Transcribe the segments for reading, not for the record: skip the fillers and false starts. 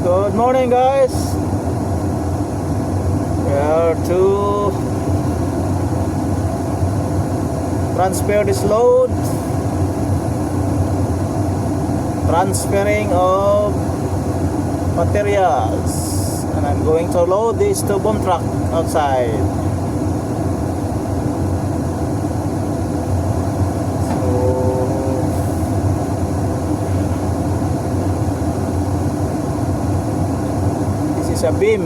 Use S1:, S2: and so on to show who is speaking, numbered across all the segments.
S1: Good morning, guys. We are to transfer this load. Transferring of materials, and I'm going to load this to boom truck outside. Sa beam,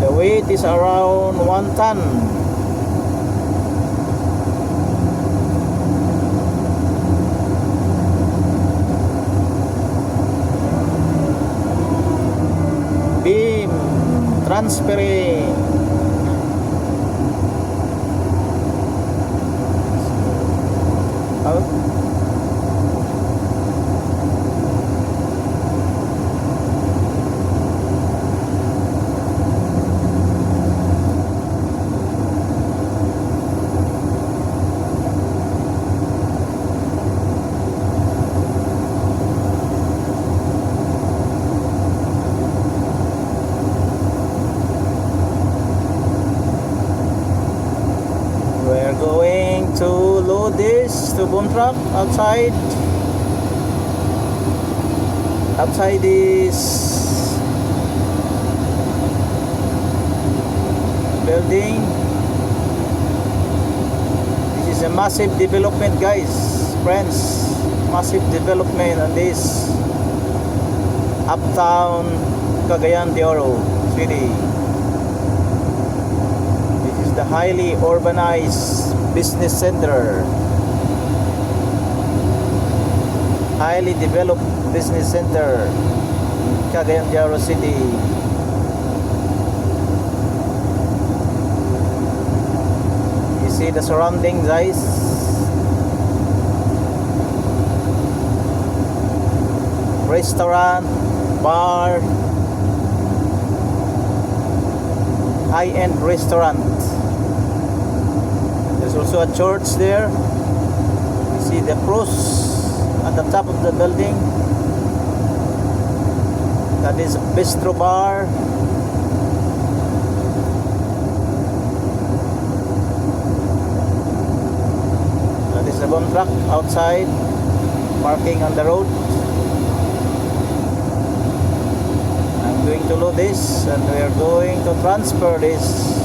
S1: the weight is around 1 ton. Beam transferring. We're going to load this to boom truck outside this building. This is a massive development, guys, friends. Massive development on this uptown Cagayan de Oro City. The highly urbanized business center, highly developed business center, Cagayan de Oro City. You see the surroundings, guys. Restaurant, bar, high-end restaurant. There's also a church there. You see the cross at the top of the building. That is a bistro bar. That is a boom truck outside, parking on the road. I'm going to load this, and we are going to transfer this.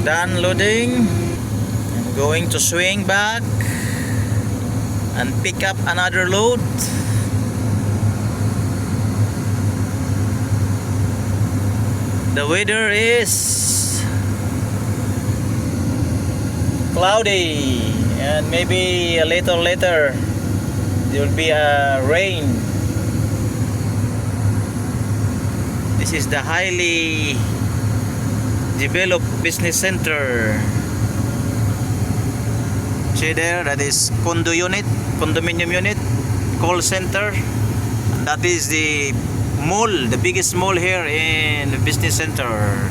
S1: Done loading. I'm going to swing back and pick up another load. The weather is cloudy, and maybe a little later there will be a rain. This is the highly developed business center. See there, that is condominium unit, call center. That is the mall, the biggest mall here in the business center.